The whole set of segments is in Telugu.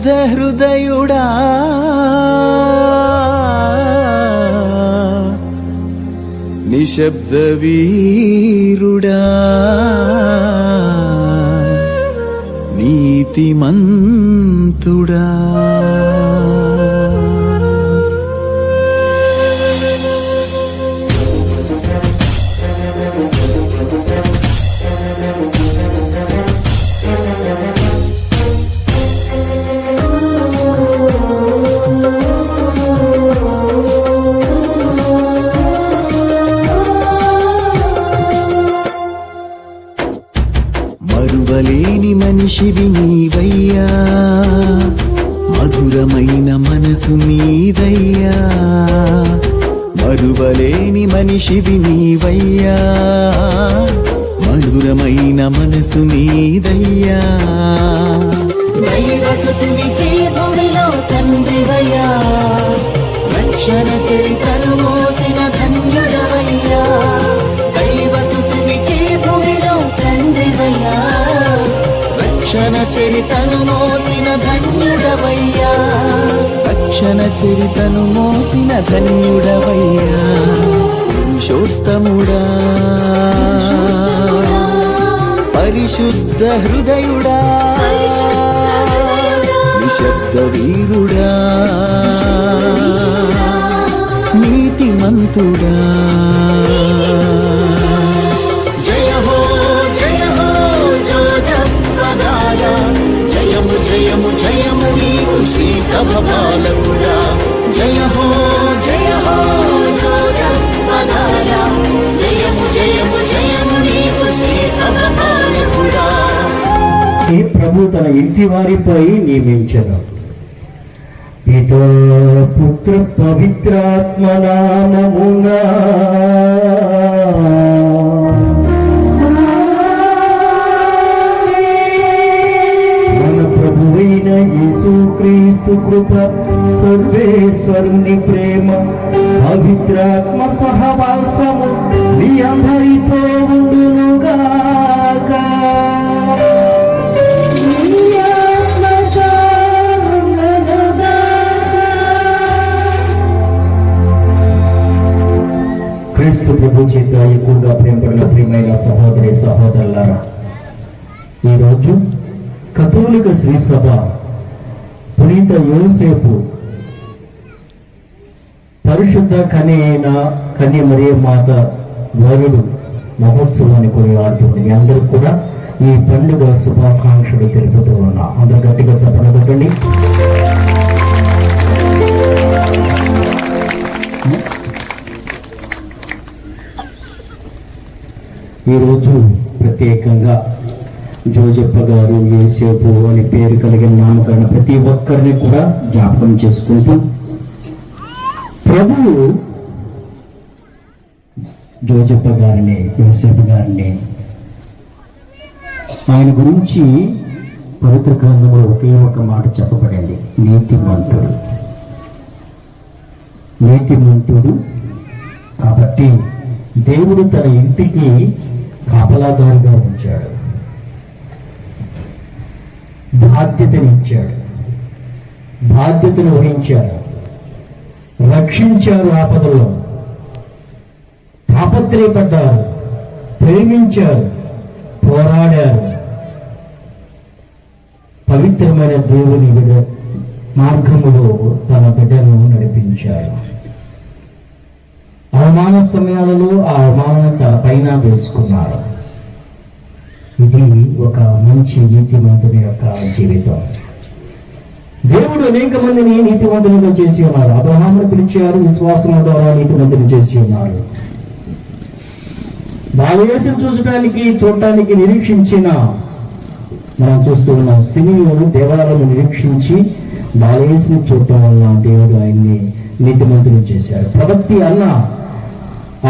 పరిశుద్ధ హృదయుడా నిశ్శబ్ద వీరుడా నీతిమంతుడా మరువలేని మనిషివి నీవయ్యా, మధురమైన మనసు నీదయ్యా. మరువలేని మనిషివి నీవయ్యా, మధురమైన మనసు నీదయ్యా. దైవసుతునికి భూమిలో తండ్రివయ్యా, రక్షణ చరిత్రను మోసిన ధన్యుడవయ్యా. దైవసుతునికి భూమిలో తండ్రివయ్యా, రక్షణ చరితను మోసిన ధన్యుడవయ్యా. రక్షణ చరితను మోసిన ధన్యుడవయ్యా. పురుషోత్తముడా పరిశుద్ధ హృదయుడా నిశ్శబ్ద వీరుడా నీతిమంతుడా. జయము జయము జయము నీకు శ్రీ సభ పాలకుడా. జయ హో జోజపదారా. జయము జయము జయము నీకు శ్రీ సభ పాలకుడా. ఈ ప్రభు తన ఇంటి వారిపై నియమించను. పితా పుత్ర పవిత్రాత్మ నామమునా యేసుక్రీస్తు కృప, సర్వేశ్వరుని ప్రేమ, పవిత్రాత్మ సహవాసము మీ అందరితో ఉండునుగాక. క్రీస్తు ప్రభు చేత ఎక్కువగా ప్రేమపడిన ప్రియమైన సహోదరి సహోదరులారా, ఈరోజు కథోలిక శ్రీ సభ పునీత యోసేపు పరిశుద్ధ కన్య అయిన కన్య మరియ మాత వరుడు మహోత్సవాన్ని కొనియాడుతుంది. మీ అందరూ కూడా ఈ పండుగ శుభాకాంక్షలు తెలుపుతూ ఉన్నా. అందరూ గట్టిగా చెప్పండి కొట్టండి. ఈరోజు ప్రత్యేకంగా జోజప్ప గారు, యోసేపు అని పేరు కలిగిన నామకరణ ప్రతి ఒక్కరిని కూడా జ్ఞాపకం చేసుకుంటూ, ప్రభువు జోజప్ప గారిని, యోసేపు గారిని, ఆయన గురించి పవిత్ర గ్రంథంలో ఒకే ఒక మాట చెప్పబడింది: నీతిమంతుడు. నీతిమంతుడు కాబట్టి దేవుడు తన ఇంటికి కాపలాదారుగా ఉంచాడు, బాధ్యతనిచ్చాడు, బాధ్యతను వహించాడు, రక్షించారు, ఆపదలో తాపత్రయపడ్డారు, ప్రేమించారు, పోరాడారు, పవిత్రమైన దేవుని మార్గములో తన బిడ్డను నడిపించారు. అవమాన సమయాలలో ఆ అవమానం తన పైన వేసుకున్నారు. ఇది ఒక మంచి నీతిమంతుని యొక్క జీవితం. దేవుడు అనేక మందిని నీతిమంతులుగా చేసి ఉన్నారు. అబ్రహామును పిలిచారు, విశ్వాసం ద్వారా నీతిమంతులు చేసి ఉన్నారు. బాలయేసును చూడటానికి నిరీక్షించిన మనం చూస్తూ ఉన్నాం. సిమియోను దేవాలయం నిరీక్షించి బాలయేసును చూడటం వల్ల దేవుడు ఆయన్ని నీతిమంతులు చేశారు. ప్రవక్తి అన్న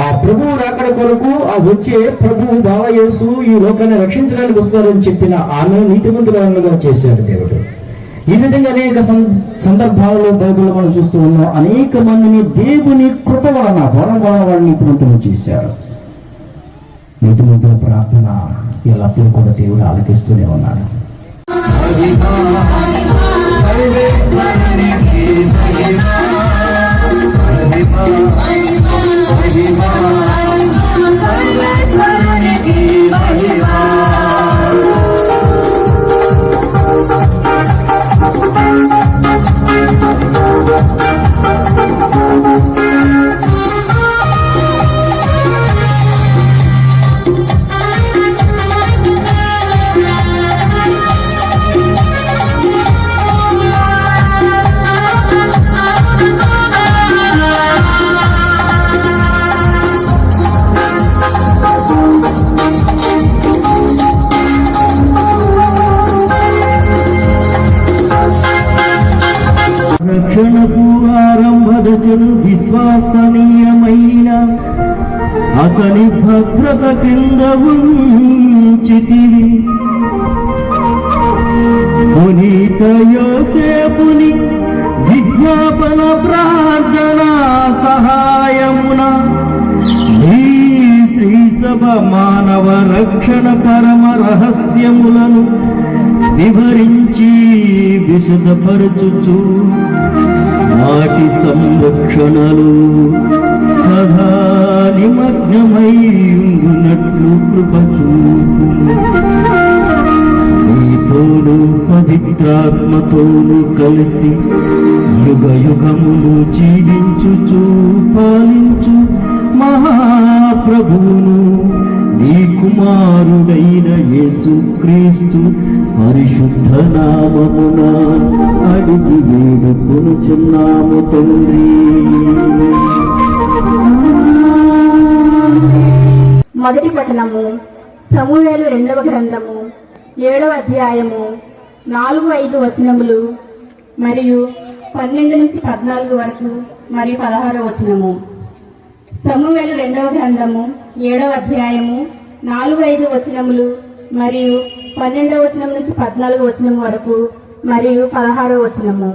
ఆ ప్రభువు రాకడ కొరకు ఆ వచ్చే ప్రభువు బాలయేసు ఈ లోకాన్ని రక్షించడానికి వస్తారని చెప్పిన ఆమె నీతిమంతులుగా చేశాడు దేవుడు. ఈ విధంగా అనేక సందర్భాలలో బైబిల్లో మనం చూస్తూ ఉన్నాం. అనేక మందిని దేవుని కృప వలన వరం వలన వాడిని నీతిమంతులు చేశారు. నీతిమంతుల ప్రార్థన ఎల్లప్పుడూ కూడా దేవుడు ఆలకిస్తూనే ఉన్నాడు. సర్వేశ్వరునికి మహిమ మహిమ సర్వేశ్వరునికి మహిమ. రక్షణకు ఆరంభ దశను విశ్వసనీయమైన అతని భద్రత కింద ఉంచితివి. పునీత యోసేపుని విజ్ఞాపన ప్రార్థన సహాయమున ఈ శ్రీ సభ మానవ రక్షణ పరమ రహస్యములను వివరించి విశదపరచుచు వాటి సంరక్షణలు సదా నిమగ్నమై ఉన్నట్లు కృపచూపు. నీతోను పవిత్రాత్మతోను కలిసి యుగ యుగములు జీవించుచు పాలించు మహాప్రభువును నీ కుమారుడైన యేసుక్రీస్తు పరిశుద్ధ నామమున అడిగి వేడుకొనుచున్నాము తండ్రి. మొదటి పఠనము సమూయేలు 2వ గ్రంథము 7వ అధ్యాయము 4-5 వచనములు మరియు 12 నుంచి 14 వరకు మరియు 16వ వచనము. సమూయేలు 2వ గ్రంథము 7వ అధ్యాయము 4-5 వచనములు మరియు 12వ వచనం నుంచి 14వ వచనం వరకు మరియు 16వ వచనము.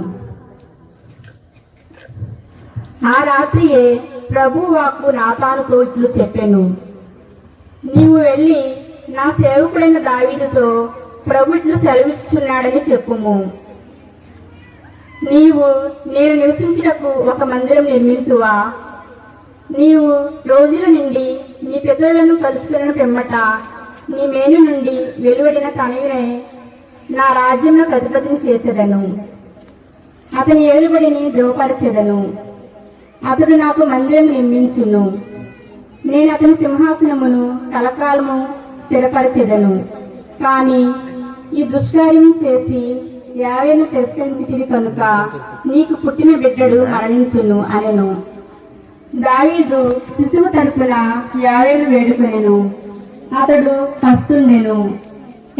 ఆ రాత్రియే ప్రభు వాక్కు నాతానుతో ఇట్లు చెప్పెను, నీవు వెళ్ళి నా సేవకుడైన దావీదుతో ప్రభు ఇట్లు సెలవిస్తున్నాడని చెప్పుము. నీవు నేను నివసించుటకు ఒక మందిరం నిర్మించువా? నీవు రోజుల నుండి నీ పితరులను కలుసుకున్న పిమ్మట నీ మేను నుండి వెలువడిన తనయునే నా రాజ్యంలో అధిపతిని చేసేదను. అతని ఏలుబడిని ధృవపరచెదను. అతడు నాకు మందిరం నిర్మించును. నేను అతని సింహాసనమును కలకాలము స్థిరపరచెదను. కాని ఈ దుష్కార్యం చేసి యావేను తిరస్కరించితివి కనుక నీకు పుట్టిన బిడ్డడు మరణించును అనెను. దావీదు శిశువు తరపున యావేను వేడుకొనెను. అతడు పస్తుండెను.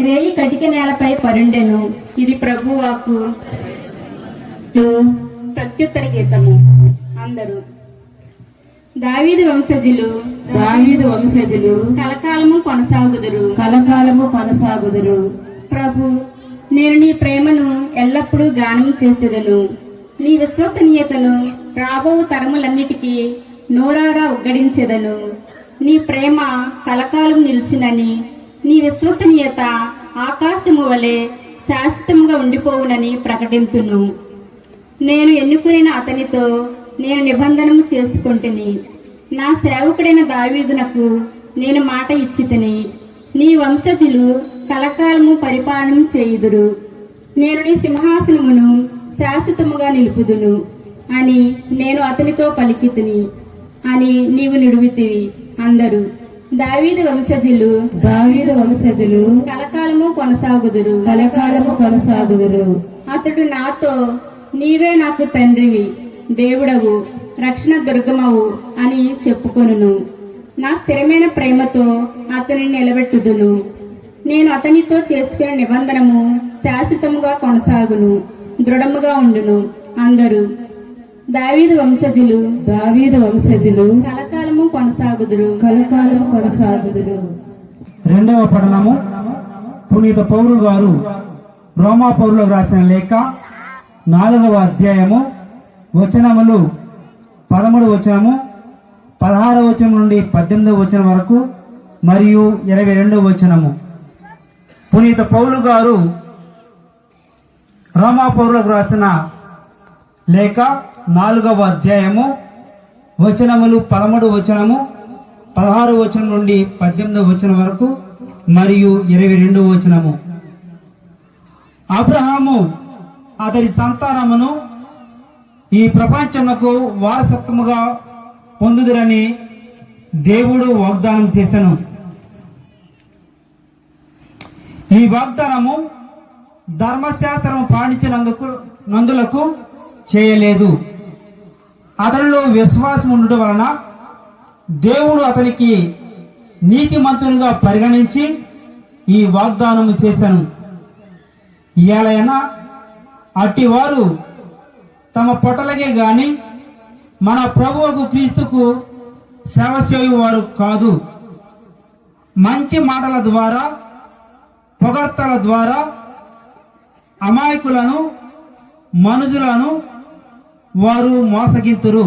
రేయి కటిక నేలపై పరుండెను. ఇది ప్రభు వాక్కు. ప్రత్యుత్తర గీతము. అందరూ దావీదు వంశజులు కలకాలము కొనసాగుదురు. ప్రభు, నేను నీ ప్రేమను ఎల్లప్పుడూ గానం చేసేదను. నీ విశ్వసనీయతను రాబో తరములన్నిటికీ నోరారా ఉగ్గడించెదను. నీ ప్రేమ కలకాలం నిలుచునని, నీ విశ్వసనీయత ఆకాశము వలె శాశ్వతంగా ఉండిపోవునని ప్రకటింతును. నేను ఎన్నుకున్న అతనితో నేను నిబంధనము చేసుకుంటుని. నా సేవకుడైన దావీదునకు నేను మాట ఇచ్చితిని. నీ వంశజులు కలకాలము పరిపాలన చేయుదురు. నేను నీ సింహాసనమును శాశ్వతముగా నిలుపుదును అని నేను అతనితో పలికితిని అని నీవు నిడువితివి. అందరూ దావీదు వంశజులు కలకాలము కొనసాగుదురు. అతడు నాతో, నీవే నాకు తండ్రివి, దేవుడవు, రక్షణ దుర్గమవు అని చెప్పుకొనును. నా స్థిరమైన ప్రేమతో అతనిని నిలబెట్టుదును. నేను అతనితో చేసుకునే నిబంధనము శాశ్వతముగా కొనసాగును, దృఢముగా ఉండును. అందరూ దావీదు వంశజులు కలకాలము కొనసాగుదురు. రెండవ పఠనము పునీత పౌలు గారు రోమా పౌరులకు రాసిన లేఖ 4వ అధ్యాయము వచనములు 13వ వచనము 16వ వచనం నుండి 18వ వచనం వరకు మరియు 22వ వచనము. పునీత పౌలు గారు రోమా పౌరులకు రాసిన లేఖ 4వ అధ్యాయము వచనములు 13 వచనము 16 వచనం నుండి 18 వచనం వరకు మరియు 22 వచనము. అబ్రహాము అతని సంతానమును ఈ ప్రపంచమునకు వారసత్వముగా పొందుదురని దేవుడు వాగ్దానం చేసెను. ఈ వాగ్దానము ధర్మశాస్త్రం పాటించినందులకు చేయలేదు. అతనిలో విశ్వాసం ఉండటం వలన దేవుడు అతనికి నీతిమంతునిగా పరిగణించి ఈ వాగ్దానము చేశాను. ఇయాలైనా అట్టివారు తమ పొట్టలకే గాని మన ప్రభువుకు క్రీస్తుకు సేవ చేయువారు కాదు. మంచి మాటల ద్వారా పొగడ్తల ద్వారా అమాయకులను మనుజులను వారు మోసగింతురు.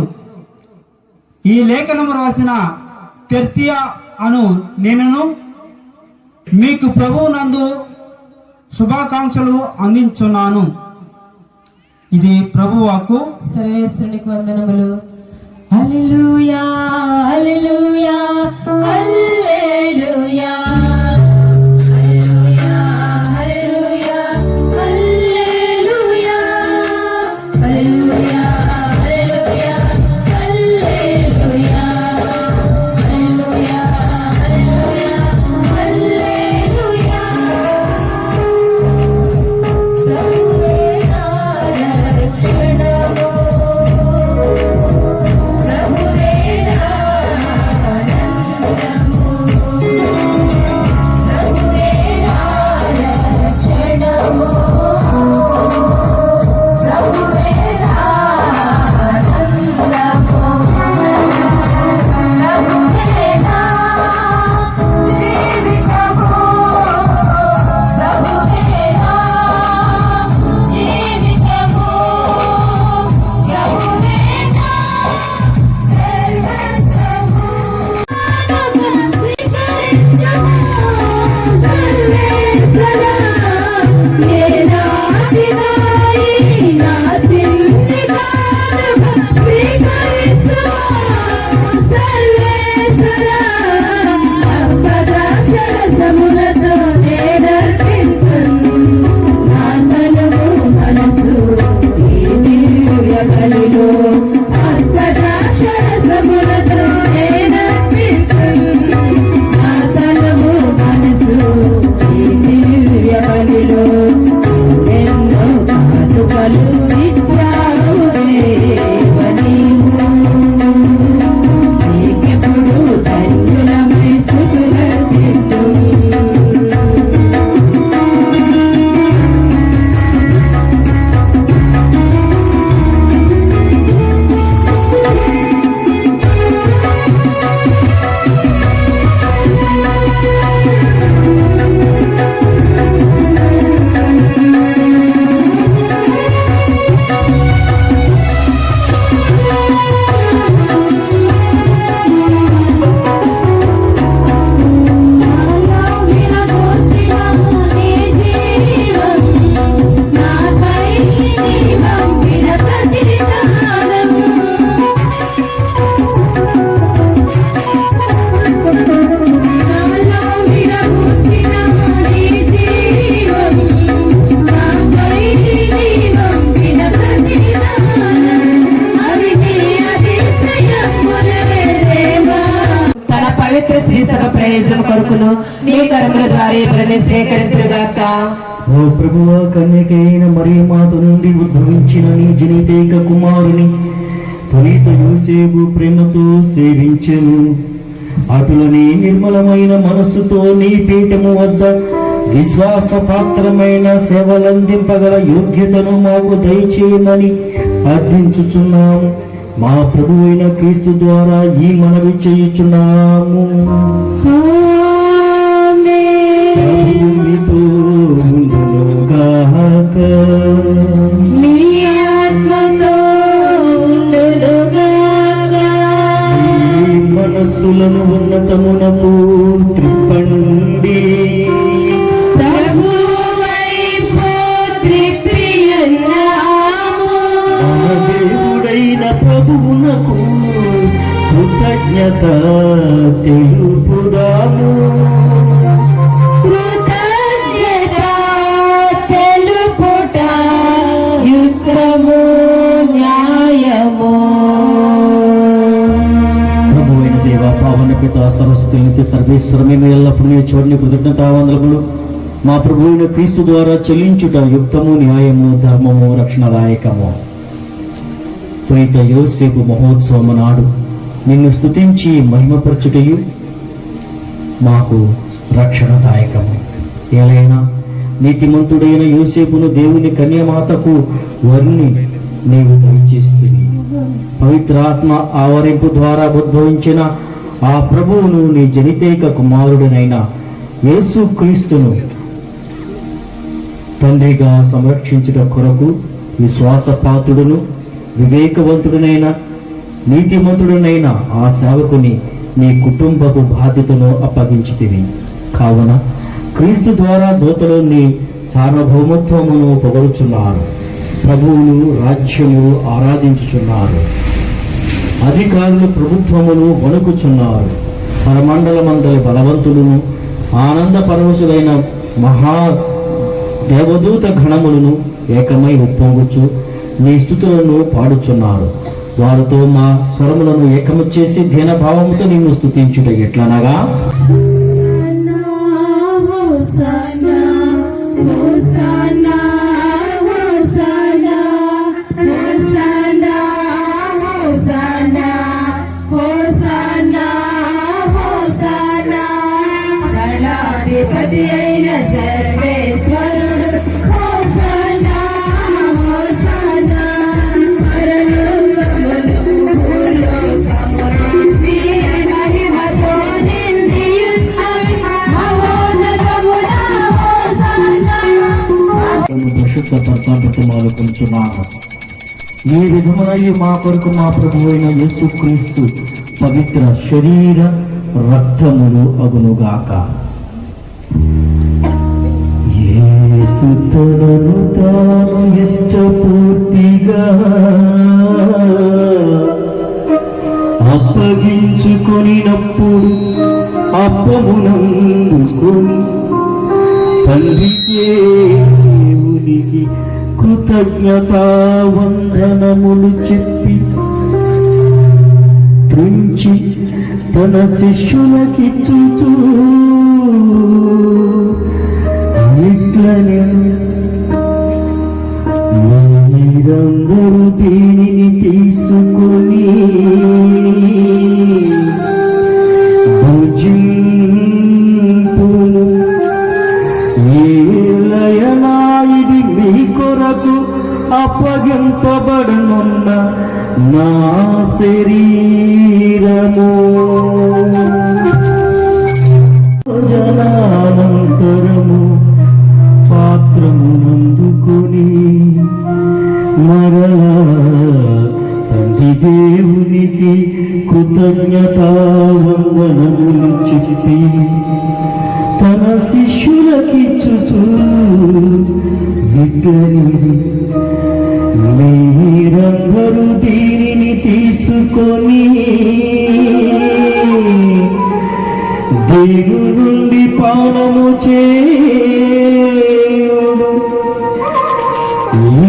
ఈ లేఖనము రాసిన తెర్తియా అను నేనును మీకు ప్రభువు నందు శుభాకాంక్షలు అందించున్నాను. ఇది ప్రభువాకు. సర్వేశ్వరునికి వందనములు. హల్లెలూయా హల్లెలూయా హల్లెలూయా హల్లెలూయా హల్లెలూయా హల్లెలూయా హల్లెలూయా హల్లెలూయా హల్లెలూయా హల్లెలూయా హల్లెలూయా కొరకును నీ కర్మల ద్వారా ఇతరుని స్వీకరించుగాక. ఓ ప్రభువా, కన్యకైన మరియమాత నుండి ఉద్భవించిన నీ జనితేక కుమారుని పునీత యోసేపు ప్రేమతో సేవించెను. అటులని నిర్మలమైన మనస్సుతో నీ పీఠము వద్ద విశ్వాస పాత్రమైన సేవలందింపగల యోగ్యతను మాకు దయచేయమని అర్థించుచున్నాము. మా ప్రభువైన క్రీస్తు ద్వారా ఈ మనవి చేయుచున్నాము. ప్రభువునితో ఉండునుగాక. నీ ఆత్మతో ఉండునుగాక. మీ మనస్సులను ఉన్నతమునకు త్రిప్పండి. ప్రభు వైపు త్రిప్పియండి. కృతజ్ఞత తెలుపుదాము. కృతజ్ఞత తెలుపుట యుక్తము న్యాయము. ప్రభువైన దేవ, పావన పిత, సరస్వతి నిత్య సర్వేశ్వరమైన ఎల్లప్పుడూ నీ చోటిని కృతజ్ఞతావందనములు మా ప్రభువైన క్రీస్తు ద్వారా చెల్లించుట యుక్తము, న్యాయము, ధర్మము, రక్షణదాయకము. పునీత యోసేపు మహోత్సవము నాడు నిన్ను స్తుతించి మహిమపరచుటయు మాకు రక్షణదాయకము. ఏలైనా నీతిమంతుడైన యోసేపును దేవుని కన్యమాతకు వర్ణి నీవు దయచేస్తుంది. పవిత్రాత్మ ఆవరింపు ద్వారా ఉద్భవించిన ఆ ప్రభువును నీ జనితేక కుమారుడనైన యేసు క్రీస్తును తండ్రిగా సంరక్షించుట కొరకు విశ్వాసపాత్రుడును వివేకవంతుడునైన నీతిమంతుడునైన ఆ సేవకుని నీ కుటుంబపు బాధ్యతను అప్పగించితివి. కావున క్రీస్తు ద్వారా దూతలు నీ సార్వభౌమత్వమును పొగడుచున్నారు. ప్రభువును రాజ్యము ఆరాధించుచున్నారు. అధికారులు ప్రభుత్వమును వణుకుచున్నారు. పరమండలమందలి బలవంతులను ఆనంద పరవశులైన మహా దేవదూత గణములను ఏకమై ఉప్పొంగుచు నీ స్తుతులను పాడుచున్నారు. వారితో మా స్వరములను ఏకము చేసి దీనభావముతో నిన్ను స్తుతించుట ఎట్లనగా, hosanna hosanna hosanna hosanna hosanna hosanna hosanna Ganadhipati అయిన సర్వేశ్వరుడు హోసన్నా హోసన్నా పరలోకమును భూలోకమును వీరి మహిమతో నిండియున్నవి మహోన్నతమున హోసన్నా. పరిశుద్ధపరచాలు కొంచున్నాను. ఈ విధమునై మా కొరకు మా ప్రభువైన యేసుక్రీస్తు పవిత్ర శరీర రక్తములు అగునుగాక. యేసు తనను తాను ఇష్టపూర్తిగా అప్పగించుకొనినప్పుడు అప్పమునందుకొని తండ్రికి దేవునికి కృతజ్ఞతావందనములు చెప్పి త్రుంచి తన శిష్యులకిచ్చుచూ ఇట్లనెను, మీరందరూ దీనిని తీసుకొని భుజింపుము. ఏలయనా ఇది మీ కొరకు అప్పగింపబడనున్న నా శరీరము. భోజనానంతరము పాత్రమునందుకొని మరలా తండ్రి దేవునికి కృతజ్ఞతావందనములు చెప్పి తన శిష్యులకిచ్చుచూ ఇట్లనెను, మీరందరూ దీనిని తీసుకొని దేవుని నుండి పానము చేయుడు.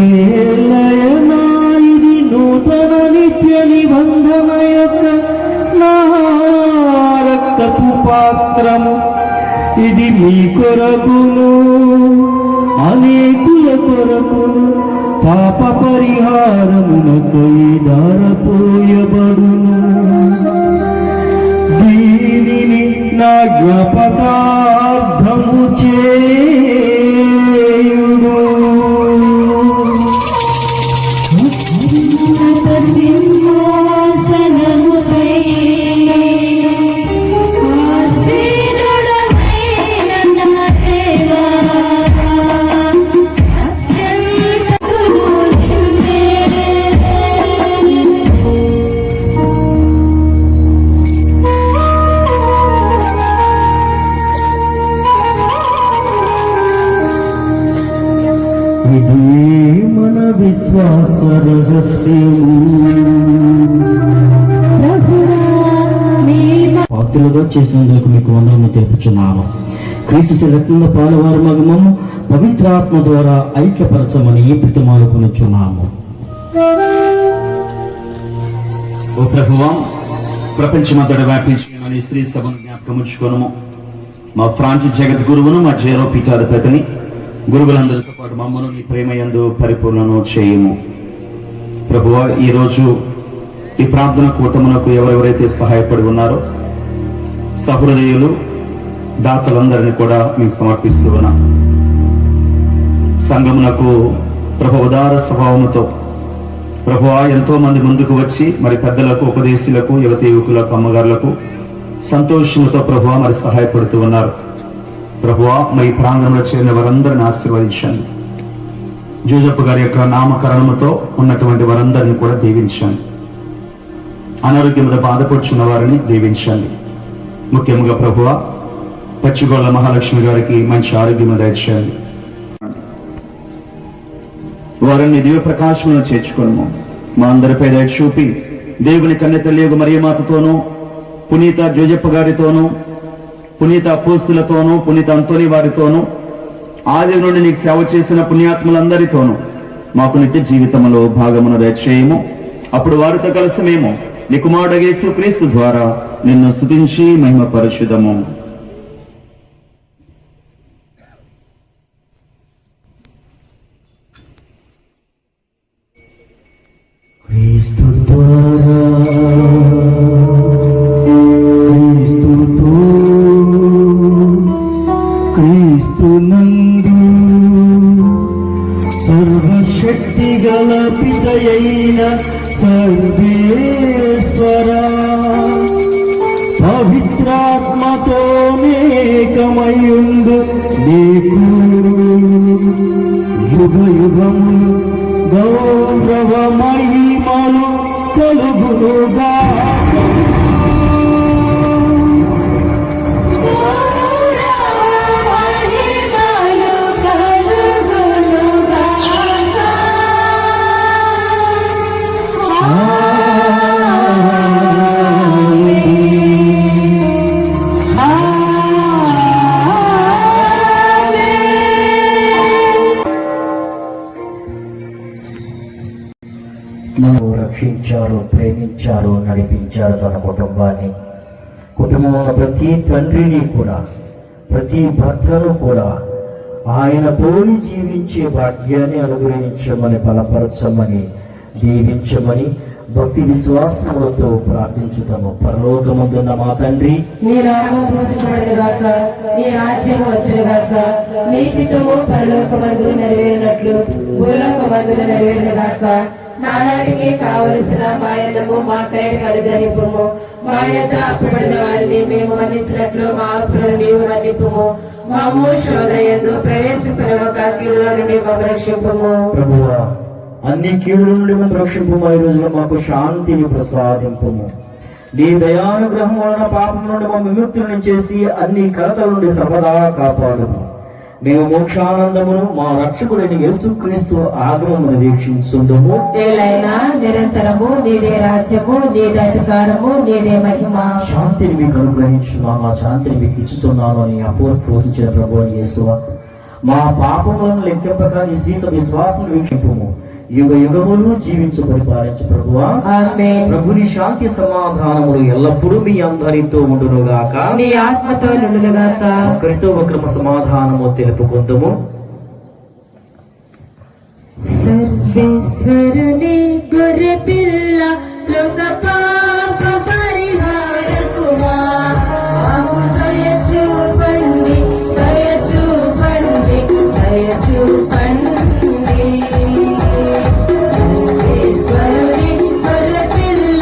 ఏలయనా ఇది నూతన నిత్య నిబంధన యొక్క నా రక్తపు పాత్రము. ఇది మీ కొరకును అనేకుల కొరకును పాప పరిహారమునకై ధారపోయబడును. దీనిని నా జ్ఞాపకార్థము చేయుడు. సింహాసనముపై ఆసీనుడవైన నా దేవా, అత్యున్నతుడు నీవే. ఇది మన విశ్వాస రహస్యము. ప్రభువా, మీ పాలువారుగా చేసినందుకు మీకు వందనము తెలుపుచున్నాను. క్రీస్తు రక్తంలో పాలువారు మగమము పవిత్రాత్మ ద్వారా ఐక్యపరచమని బ్రతిమాలుకొనుచున్నాము. ఓ ప్రభువా, ప్రపంచమంతటా వ్యాపించిన శ్రీ సభను జ్ఞాపకం ఉంచుకోనము. మా ఫ్రాన్సిస్ జగద్గురువును, మా జేరో పీఠాధిపతిని, గురువులందరితో పాటు మమ్మను నీ ప్రేమయందు పరిపూర్ణను చేయము. ప్రభువా, ఈరోజు ఈ ప్రార్థన కూటమునకు ఎవరెవరైతే సహాయపడి ఉన్నారో సహృదయులు దాతలందరినీ కూడా మీకు సమర్పిస్తూ ఉన్నా. సంఘమునకు ప్రభు ఉదార స్వభావముతో ప్రభువా ఎంతో మంది ముందుకు వచ్చి మరి పెద్దలకు, ఉపదేశులకు, యువతి యువకులకు, అమ్మగారులకు సంతోషంతో ప్రభువా మరి సహాయపడుతూ ఉన్నారు. ప్రభువా, మరి ప్రాంగణంలో చేరిన వారందరిని ఆశీర్వదించండి. జోజప్ప గారి యొక్క నామకరణముతో ఉన్నటువంటి వారందరినీ కూడా దీవించండి. అనారోగ్యంతో బాధపడుచున్న వారిని దీవించండి. ముఖ్యంగా ప్రభువా, పచ్చిగొల్ల మహాలక్ష్మి గారికి మంచి ఆరోగ్యం దయచేయండి. వారిని దివ్య ప్రకాశంలో చేర్చుకోను. మా అందరిపై దయ చూపి దేవుని కన్య తల్లి మరియమాతతోనూ, పునీత జోజప్ప గారితోనూ, పునీత అపోస్తులతోనూ, పునీత అంతోని వారితోనూ, ఆది నుండి నీకు సేవ చేసిన పుణ్యాత్ములందరితోనూ మాకు నిత్య జీవితంలో భాగమును దయచేయము. అప్పుడు వారితో కలిసి మేము నీ కుమారుడు యేసు క్రీస్తు ద్వారా నిన్ను స్తుతించి మహిమపరచుదము. క్రీస్తు ద్వారా, క్రీస్తుతో, క్రీస్తునందు సర్వశక్తి గల పితయైన సర్వేశ్వర పవిత్రాత్మతో మేకమయుండు నీకు యుగ యుగములు గౌరవ మహిమలు కలుగునుగా. రక్షించారు, ప్రేమించారు, నడిపించారు తన కుటుంబాన్ని. కుటుంబంలో ప్రతి తండ్రిని కూడా, ప్రతి భర్తను కూడా ఆయన పోలి జీవించే భాగ్యాన్ని అనుగ్రహించమని, బలపరచమని, దీవించమని భక్తి విశ్వాసములతో ప్రార్థించుతాము. పరలోకమందున్న మా తండ్రి, నీ నామము పూజించబడుగాక, నీ రాజ్యం వచ్చుగాక, నీ చిత్తము పరలోకమందు నెరవేరినట్లు భూలోకమందు నెరవేరుగాక. నానాటికి కావలసిన మాయనము మా కరెంట్ అనుగ్రహింపుము. మా యొక్క అప్పుబడిన వారిని మేము మన్నించినట్లు మా అప్పులను నీవు మన్నింపుము. మాము శోధనయందు ప్రవేశింపనివ్వక కీడులో నుండి మాకు రక్షింపుము. ప్రభువా, అన్ని కీడుల నుండి మనం రక్షింపుము. ఈ రోజులో మాకు శాంతిని ప్రసాదింపుము. నీ దయానుగ్రహం వలన పాపం నుండి మా విముక్తులను చేసి అన్ని కలతల నుండి సర్వదా కాపాడుము. మేము మోక్షానందమును మా రక్షకుడైన యేసుక్రీస్తు ఆగమమును వీక్షించుందుము. ఏలైనా నిరంతరము నీదే రాజ్యము, నీదే అధికారము, నీదే మహిమ. శాంతిని మీకు అనుగ్రహించున్నాను, ఆ శాంతిని మీకు ఇచ్చుచున్నాను అని అపోస్తలుచిన ప్రభువైన యేసువా, మా పాపములను లెక్కింపక నీ శ్రీ విశ్వాసం వీక్షింపుము. యుగ యుగములు జీవించు పరిపాలించు ప్రభువా. ఆమేన్. ప్రభుని శాంతి సమాధానములు ఎల్లప్పుడూ మీ అందరితో ఉండునుగాక, నీ ఆత్మతో నుండునుగాక. ఒకరితో ఒకరము సమాధానము తెలుపుకుందుము. సర్వేశ్వరుని గొర్రె పిల్ల లోక పాప పరిహారకుడా, మాకు దయ చూపండి, దయ చూపండి, దయ చూపండి. ఈశ్వరుని గొర్రె పిల్ల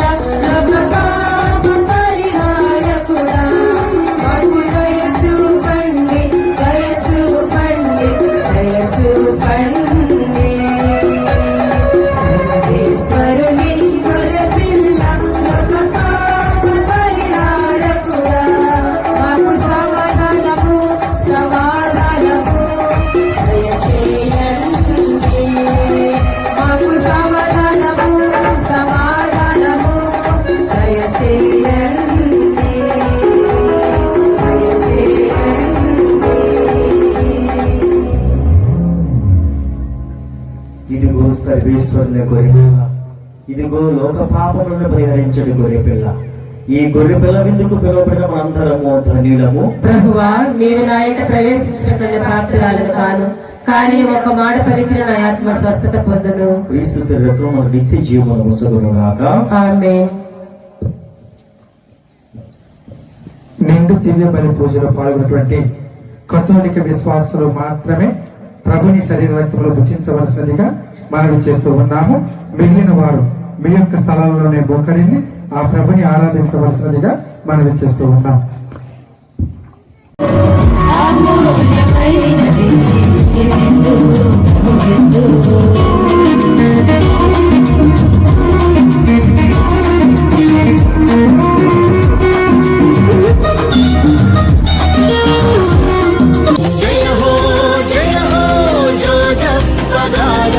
సర్వేశ్వరుని గొర్రెపిల్ల, ఇదిగో లోక పాపములను పరిహరించడు గొర్రెపిల్ల. ఈ గొర్రెపిల్ల విందుకు పిలువబడిన మనందరము ధన్యులము. ప్రభువా, నీవు నా ఇంట ప్రవేశించకుండా పాత్రలను కాను, కానీ ఒక మాట పలికిన నా ఆత్మ స్వస్థత పొందును. క్రీస్తు శరీరతో మన నిత్య జీవనం ముసగునుగాక. ఆమేన్. నిండు దివ్య బలి పూజలో పాల్గొన్నటువంటి కథోలిక విశ్వాసులు మాత్రమే ప్రభుని శరీర రక్తములు భుజించవలసినదిగా మనవి చేస్తూ ఉన్నాము. మిగిలిన వారు మీ యొక్క స్థలాల్లోనే మోకరిల్లి ఆ ప్రభుని ఆరాధించవలసినదిగా మనవి చేస్తూ ఉన్నాం. అమూల్యమైనది ఈ విందు, విందు. జయ హో జోజప్పదార,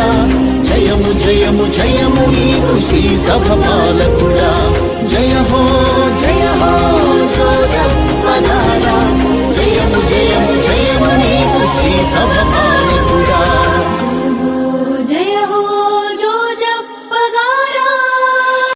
జయము జయము జయము నీకు శ్రీ సభ పాలక